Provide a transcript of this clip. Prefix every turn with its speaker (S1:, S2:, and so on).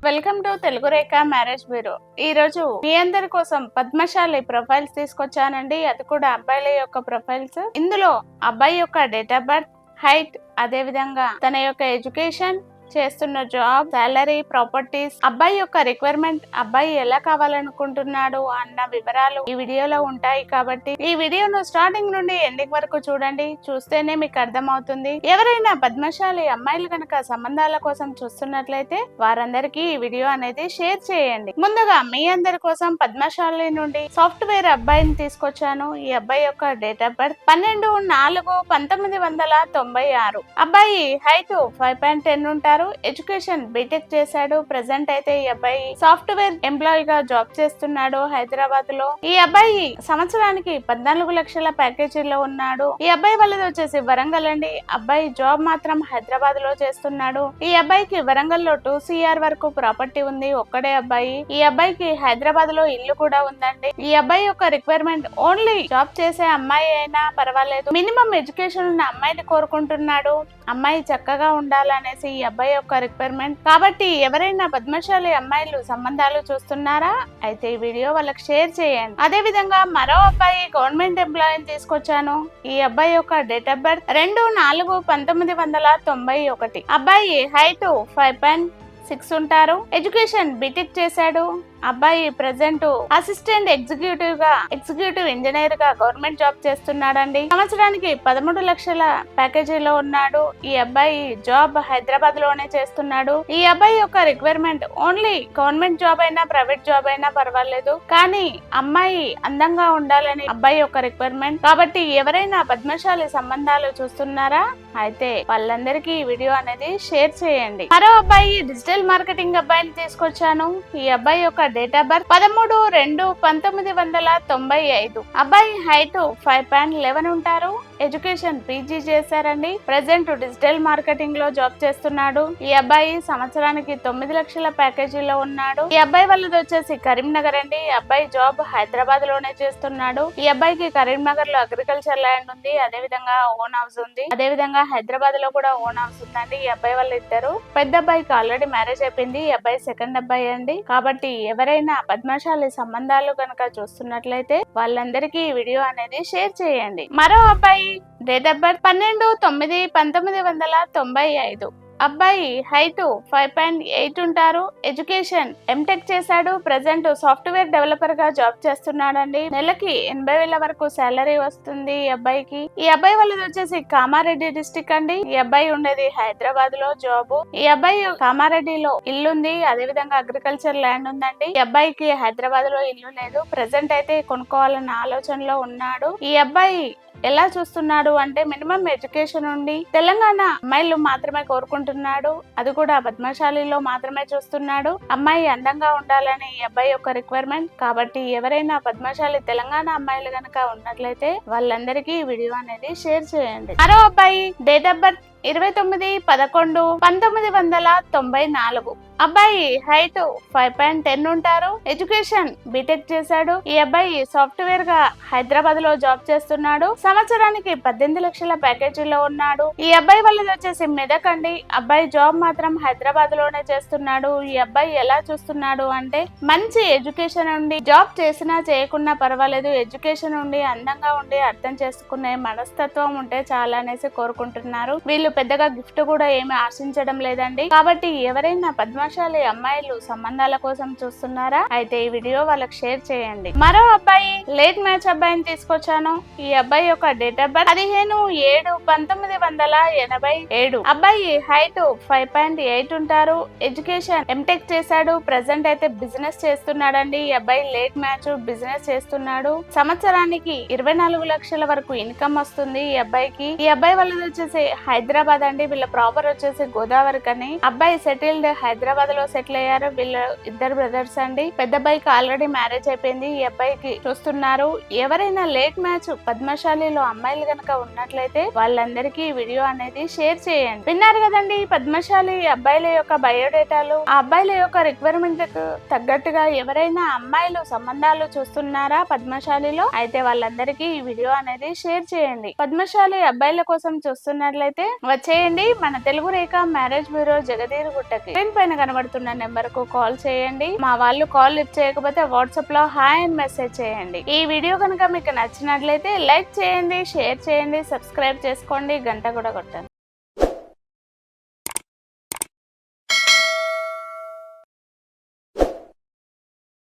S1: Welcome to Telugu Rekha marriage bureau. ఈ రోజు మీ అందరి కోసం పద్మశాలి ప్రొఫైల్స్ తీసుకొచ్చానండి. అది కూడా అబ్బాయిల యొక్క ప్రొఫైల్స్. ఇందులో అబ్బాయి యొక్క డేట్ ఆఫ్ బర్త్, హైట్, అదే విధంగా తన యొక్క ఎడ్యుకేషన్, చేస్తున్న జాబ్, సాలరీ, ప్రాపర్టీస్, అబ్బాయి యొక్క రిక్వైర్మెంట్, అబ్బాయి ఎలా కావాలనుకుంటున్నాడు అన్న వివరాలు ఈ వీడియోలో ఉంటాయి. కాబట్టి ఈ వీడియోను స్టార్టింగ్ నుండి ఎండింగ్ వరకు చూడండి. చూస్తేనే మీకు అర్థమవుతుంది. ఎవరైనా పద్మశాలి అమ్మాయిలు కనుక సంబంధాల కోసం చూస్తున్నట్లయితే వారందరికీ ఈ వీడియో అనేది షేర్ చేయండి. ముందుగా మీ అందరి కోసం పద్మశాలి నుండి సాఫ్ట్వేర్ అబ్బాయిని తీసుకొచ్చాను. ఈ అబ్బాయి యొక్క డేట్ ఆఫ్ బర్త్ 12/4/1996. అబ్బాయి హైట్ 5.10 ఉంటారు. ఎడ్యుకేషన్ బీటెక్ చేశాడు. ప్రెసెంట్ అయితే ఈ అబ్బాయి సాఫ్ట్వేర్ ఎంప్లాయీ గా జాబ్ చేస్తున్నాడు హైదరాబాద్ లో. ఈ అబ్బాయి సంవత్సరానికి 14 లక్షల ప్యాకేజీలో ఉన్నాడు. ఈ అబ్బాయి వాళ్ళది వచ్చేసి వరంగల్ అండి. అబ్బాయి జాబ్ మాత్రం హైదరాబాద్ లో చేస్తున్నాడు. ఈ అబ్బాయికి వరంగల్ లో 2 CR వరకు ప్రాపర్టీ ఉంది. ఒక్కడే అబ్బాయి. ఈ అబ్బాయికి హైదరాబాద్ లో ఇల్లు కూడా ఉందండి. ఈ అబ్బాయి యొక్క రిక్వైర్మెంట్ ఓన్లీ జాబ్ చేసే అమ్మాయి అయినా పర్వాలేదు, మినిమం ఎడ్యుకేషన్ ఉన్న అమ్మాయిని కోరుకుంటున్నాడు. అమ్మాయి చక్కగా ఉండాలనేసి ఈ అబ్బాయి యొక్క రిక్వైర్మెంట్. కాబట్టి ఎవరైనా పద్మశాలి అమ్మాయిలు సంబంధాలు చూస్తున్నారా అయితే ఈ వీడియో వాళ్ళకి షేర్ చేయండి. అదే విధంగా మరో అబ్బాయి గవర్నమెంట్ ఎంప్లాయీని తీసుకొచ్చాను. ఈ అబ్బాయి యొక్క డేట్ ఆఫ్ బర్త్ 2/4/1991. అబ్బాయి హైట్ 5.6 ఉంటారు. ఎడ్యుకేషన్ బీటెక్ చేశాడు. అబ్బాయి ప్రెసెంట్ అసిస్టెంట్ ఎగ్జిక్యూటివ్ ఇంజనీర్ గా గవర్నమెంట్ జాబ్ చేస్తున్నాడండి. సంవత్సరానికి 13 లక్షల ప్యాకేజీలో ఉన్నాడు. ఈ అబ్బాయి జాబ్ హైదరాబాద్ లోనే చేస్తున్నాడు. ఈ అబ్బాయి యొక్క రిక్వైర్మెంట్ ఓన్లీ గవర్నమెంట్ జాబ్ అయినా ప్రైవేట్ జాబ్ అయినా పర్వాలేదు, కానీ అమ్మాయి అందంగా ఉండాలని అబ్బాయి యొక్క రిక్వైర్మెంట్. కాబట్టి ఎవరైనా పద్మశాలి సంబంధాలు చూస్తున్నారా అయితే వాళ్ళందరికీ ఈ వీడియో అనేది షేర్ చేయండి. మరో అబ్బాయి డిజిటల్ మార్కెటింగ్ అబ్బాయిని తీసుకొచ్చాను. ఈ అబ్బాయి యొక్క డేట్ ఆఫ్ బర్త్ 13/2/1995. అబ్బాయి హైట్ 5.11 ఉంటారు. ఎడ్యుకేషన్ పీజీ చేశారండి. ప్రెసెంట్ డిజిటల్ మార్కెటింగ్ లో జాబ్ చేస్తున్నాడు. ఈ అబ్బాయి సంవత్సరానికి 9 లక్షల ప్యాకేజీలో ఉన్నాడు. ఈ అబ్బాయి వాళ్ళది వచ్చేసి కరీంనగర్ అండి. ఈ అబ్బాయి జాబ్ హైదరాబాద్ లోనే చేస్తున్నాడు. ఈ అబ్బాయికి కరీంనగర్ లో అగ్రికల్చర్ ల్యాండ్ ఉంది. అదే విధంగా ఓన్ హౌస్ ఉంది. అదే విధంగా హైదరాబాద్ లో కూడా ఓన్ హౌస్ ఉందండి. ఈ అబ్బాయి వాళ్ళు ఇద్దరు. పెద్ద అబ్బాయికి ఆల్రెడీ మ్యారేజ్ అయిపోయింది. ఈ అబ్బాయి సెకండ్ అబ్బాయి అండి. కాబట్టి ఎవరైనా పద్మశాలి సంబంధాలు కనుక చూస్తున్నట్లయితే వాళ్ళందరికీ ఈ వీడియో అనేది షేర్ చేయండి. మరో అబ్బాయి డేట్ ఆఫ్ బర్త్ 12/9/1995. అబ్బాయి హైట్ 5.8 ఉంటారు. ఎడ్యుకేషన్ ఎంటెక్ చేశాడు. ప్రెసెంట్ సాఫ్ట్వేర్ డెవలపర్ గా జాబ్ చేస్తున్నాడండి. నెలకి 80,000 వరకు సాలరీ వస్తుంది ఈ అబ్బాయికి. ఈ అబ్బాయి వాళ్ళది వచ్చేసి కామారెడ్డి డిస్టిక్ అండి. ఈ అబ్బాయి ఉండేది హైదరాబాద్ లో జాబ్. ఈ అబ్బాయి కామారెడ్డిలో ఇల్లుంది. అదే విధంగా అగ్రికల్చర్ ల్యాండ్ ఉందండి. ఈ అబ్బాయికి హైదరాబాద్ లో ఇల్లు లేదు. ప్రెసెంట్ అయితే కొనుక్కోవాలన్న ఆలోచనలో ఉన్నాడు. ఈ అబ్బాయి ఎలా చూస్తున్నాడు అంటే మినిమం ఎడ్యుకేషన్ ఉండి తెలంగాణ అమ్మాయిలు మాత్రమే కోరుకుంటున్నాడు. అది కూడా పద్మశాలిలో మాత్రమే చూస్తున్నాడు. అమ్మాయి అందంగా ఉండాలని ఈ అబ్బాయి యొక్క రిక్వైర్మెంట్. కాబట్టి ఎవరైనా పద్మశాలి తెలంగాణ అమ్మాయిలు గనక ఉన్నట్లయితే వాళ్ళందరికీ ఈ వీడియో అనేది షేర్ చేయండి. మరో అబ్బాయి డేట్ ఆఫ్ బర్త్ 29/11/1994. అబ్బాయి హైట్ 5.10 ఉంటారు. ఎడ్యుకేషన్ బీటెక్ చేశాడు. ఈ అబ్బాయి సాఫ్ట్వేర్ గా హైదరాబాద్ లో జాబ్ చేస్తున్నాడు. సంవత్సరానికి 18 లక్షల ప్యాకేజీలో ఉన్నాడు. ఈ అబ్బాయి వాళ్ళది వచ్చేసి మెదక్ అండి. అబ్బాయి జాబ్ మాత్రం హైదరాబాద్ లోనే చేస్తున్నాడు. ఈ అబ్బాయి ఎలా చూస్తున్నాడు అంటే మంచి ఎడ్యుకేషన్ ఉండి జాబ్ చేసినా చేయకున్నా పర్వాలేదు, ఎడ్యుకేషన్ ఉండి అందంగా ఉండి అర్థం చేసుకునే మనస్తత్వం ఉంటే చాలా అనేసి కోరుకుంటున్నారు. వీళ్ళు పెద్దగా గిఫ్ట్ కూడా ఏమి ఆశించడం లేదండి. కాబట్టి ఎవరైనా పద్మశాలి అమ్మాయిలు సంబంధాల కోసం చూస్తున్నారా అయితే ఈ వీడియో వాళ్ళకి షేర్ చేయండి. మరో అబ్బాయి లేట్ మ్యాచ్ అబ్బాయిని తీసుకొచ్చాను. ఈ అబ్బాయి యొక్క డేట్ ఆఫ్ బర్త్ 15/7/1987. అబ్బాయి హైట్ 5.8 ఉంటారు. ఎడ్యుకేషన్ ఎంటెక్ చేశాడు. ప్రెసెంట్ అయితే బిజినెస్ చేస్తున్నాడండి. ఈ అబ్బాయి లేట్ మ్యాచ్ బిజినెస్ చేస్తున్నాడు. సంవత్సరానికి 24 లక్షల వరకు ఇన్కమ్ వస్తుంది ఈ అబ్బాయికి. ఈ అబ్బాయి వాళ్ళది వచ్చేసి హైదరాబాద్ అండి. వీళ్ళ ప్రాపర్ వచ్చేసి గోదావరి కని. అబ్బాయి సెటిల్డ్ హైదరాబాద్ లో సెటిల్ అయ్యారు. వీళ్ళ ఇద్దరు బ్రదర్స్ అండి. పెద్ద అబ్బాయికి ఆల్రెడీ మ్యారేజ్ అయిపోయింది. ఈ అబ్బాయికి చూస్తున్నారు. ఎవరైనా లేట్ మ్యాచ్ పద్మశాలిలో అమ్మాయిలు గనక ఉన్నట్లయితే వాళ్ళందరికీ వీడియో అనేది షేర్ చేయండి. విన్నారు కదండి పద్మశాలి అబ్బాయిల యొక్క బయోడేటాలు. ఆ అబ్బాయిల యొక్క రిక్వైర్మెంట్ తగ్గట్టుగా ఎవరైనా అమ్మాయిలు సంబంధాలు చూస్తున్నారా పద్మశాలిలో అయితే వాళ్ళందరికీ ఈ వీడియో అనేది షేర్ చేయండి. పద్మశాలి అబ్బాయిల కోసం చూస్తున్నట్లయితే వచ్చేయండి. మన తెలుగు రేఖ మ్యారేజ్ బ్యూరో జగదీర్ గుట్టకి స్క్రీన్ పైన కనబడుతున్న నెంబర్ కు కాల్ చేయండి. మా వాళ్ళు కాల్ లిఫ్ట్ చేయకపోతే వాట్సాప్ లో హాయ్ అని మెసేజ్ చేయండి. ఈ వీడియో కనుక మీకు నచ్చినట్లయితే లైక్ చేయండి, షేర్ చేయండి, సబ్స్క్రైబ్ చేసుకోండి, గంట కూడా కొట్టండి.